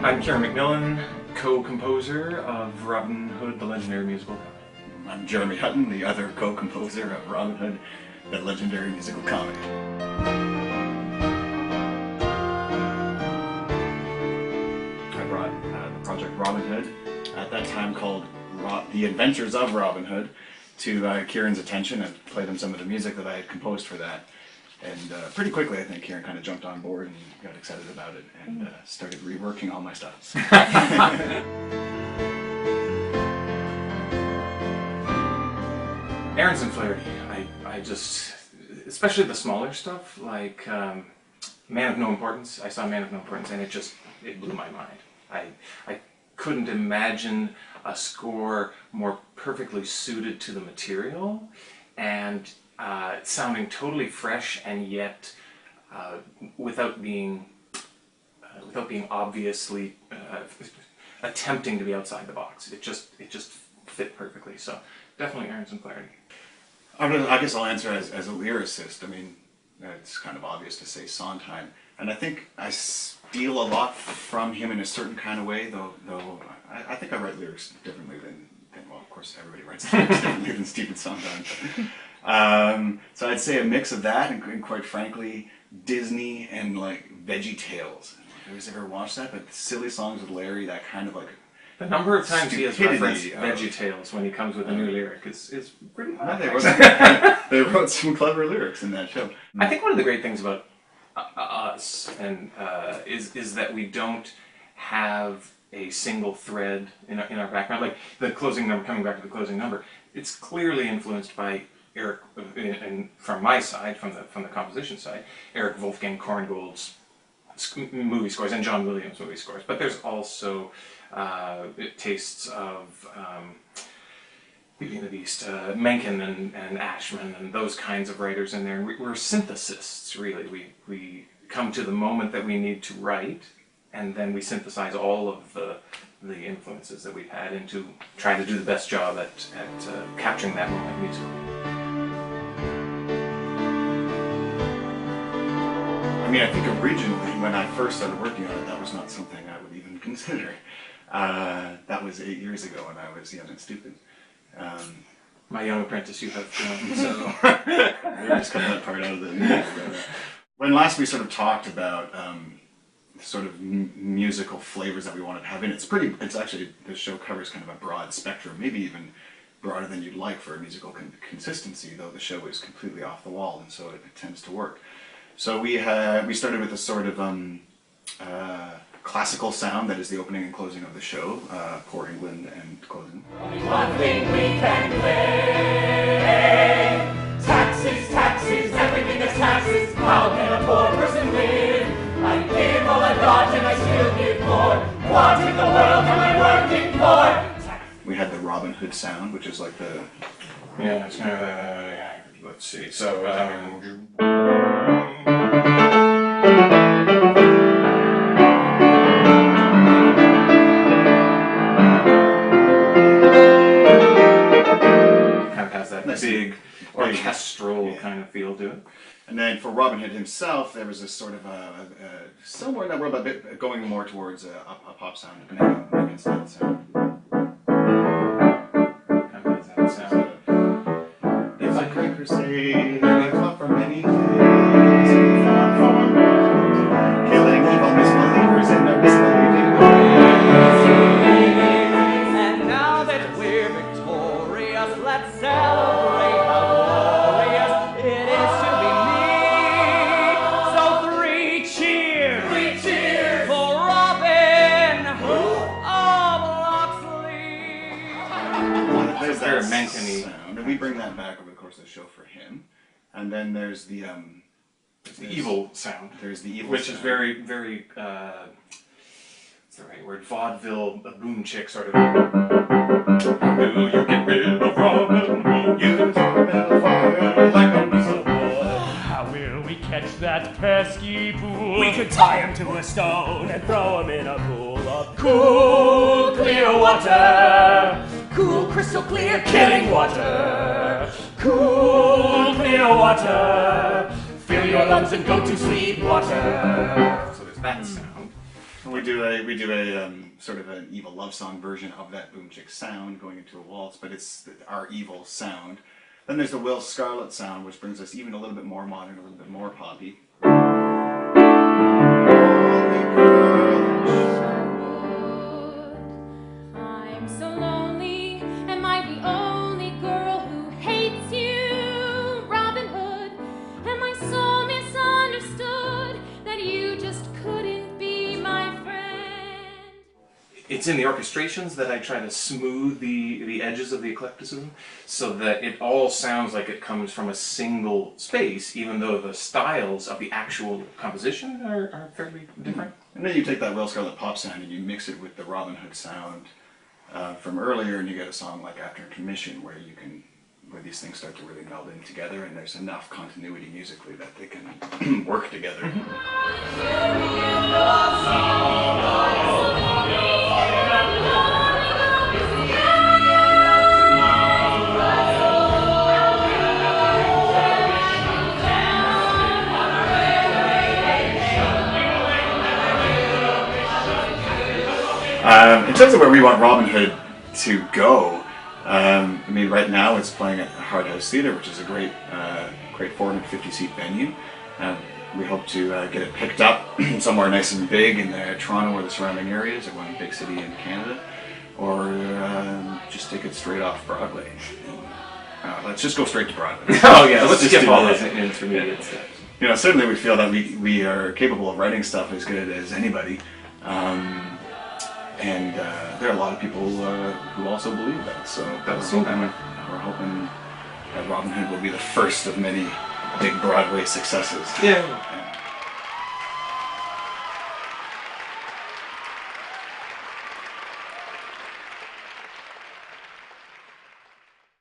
I'm Kieren MacMillan, co-composer of Robin Hood, the legendary musical comedy. I'm Jeremy Hutton, the other co-composer of Robin Hood, the legendary musical comedy. I brought the project Robin Hood, at that time called The Adventures of Robin Hood, to Kieren's attention and played him some of the music that I had composed for that. And pretty quickly, I think Kieren kind of jumped on board and got excited about it and started reworking all my stuff. Aaronson Flaherty, I just, especially the smaller stuff, like Man of No Importance. I saw Man of No Importance and it blew my mind. I couldn't imagine a score more perfectly suited to the material and sounding totally fresh, and yet without being obviously attempting to be outside the box. It just fit perfectly. So definitely Aaronson Flaherty. I guess I'll answer as a lyricist. I mean, it's kind of obvious to say Sondheim, and I think I steal a lot from him in a certain kind of way. Though I think I write lyrics differently than well, of course, everybody writes lyrics differently than Stephen Sondheim. So I'd say a mix of that and quite frankly, Disney and like Veggie Tales. Have you ever watched that? But silly songs with Larry, that kind of like the number of times he has referenced Veggie Tales when he comes with a new lyric is pretty high. They wrote some clever lyrics in that show. I think one of the great things about us and is that we don't have a single thread in our background. Like the closing number, coming back to the closing number, it's clearly influenced by Eric, and from my side, from the composition side, Eric Wolfgang Korngold's movie scores and John Williams movie scores. But there's also tastes of Beauty and the Beast, Mencken and Ashman and those kinds of writers in there. And we're synthesists, really. We come to the moment that we need to write, and then we synthesize all of the influences that we've had into trying to do the best job at capturing that moment musically. I mean, I think originally, when I first started working on it, that was not something I would even consider. That was 8 years ago when I was young and stupid. My young apprentice, you have done, so... Maybe just cut that part out of the... When last we sort of talked about sort of musical flavors that we wanted to have in it, it's actually, the show covers kind of a broad spectrum, maybe even broader than you'd like for a musical consistency, though the show is completely off the wall, and so it tends to work. So we started with a sort of classical sound that is the opening and closing of the show, Poor England and closing. Only one thing we can claim: taxes, taxes, everything is taxes. How can a poor person live? I give all I've got and I still give more. What in the world am I working for? We had the Robin Hood sound, which is like the... Yeah, it's kind of, let's see, so... kind of has that big orchestral kind of feel to it. And then for Robin Hood himself, there was this sort of somewhere in that world, a bit going more towards a pop sound, against that sound. It's a great crusade, I fought for many days, fought for worlds, killing evil misbelievers in their misbelieving ways. And now that we're victorious, let's celebrate how glorious it is to be me. So three cheers! Three cheers! For Robin Hood of Locksley! There's Very that Mencken-y sound, and we bring that back over the course of the show for him. And then there's the evil sound. There's the evil which sound. is very, very, what's the right word? Vaudeville, boom chick sort of. Will you get rid of Robin? You can torment the fire like a weasel boy. How will we catch that pesky fool? We could tie him to a stone and throw him in a pool of cool, clear water. Cool, crystal clear, killing water. Cool, clear water. Fill your lungs and go to sleep, water. So there's that sound. We do a sort of an evil love song version of that boom chick sound going into a waltz, but it's our evil sound. Then there's the Will Scarlet sound, which brings us even a little bit more modern, a little bit more poppy. I'm so lonely. Am I the only girl who hates you, Robin Hood? Am I so misunderstood that you just couldn't be my friend? It's in the orchestrations that I try to smooth the edges of the eclecticism so that it all sounds like it comes from a single space, even though the styles of the actual composition are fairly different. And then you take that Will Scarlet pop sound and you mix it with the Robin Hood sound from earlier, and you get a song like After Intermission where these things start to really meld in together, and there's enough continuity musically that they can work together. In terms of where we want Robin Hood to go, I mean, right now it's playing at Hart House Theatre, which is a great 450-seat venue. We hope to get it picked up somewhere nice and big in Toronto or the surrounding areas, or one big city in Canada, or just take it straight off Broadway. Let's just go straight to Broadway. Oh yeah, let's just skip do all that. those intermediate steps. You know, certainly we feel that we are capable of writing stuff as good as anybody. And there are a lot of people who also believe that. So we're hoping that Robin Hood will be the first of many big Broadway successes. Yeah.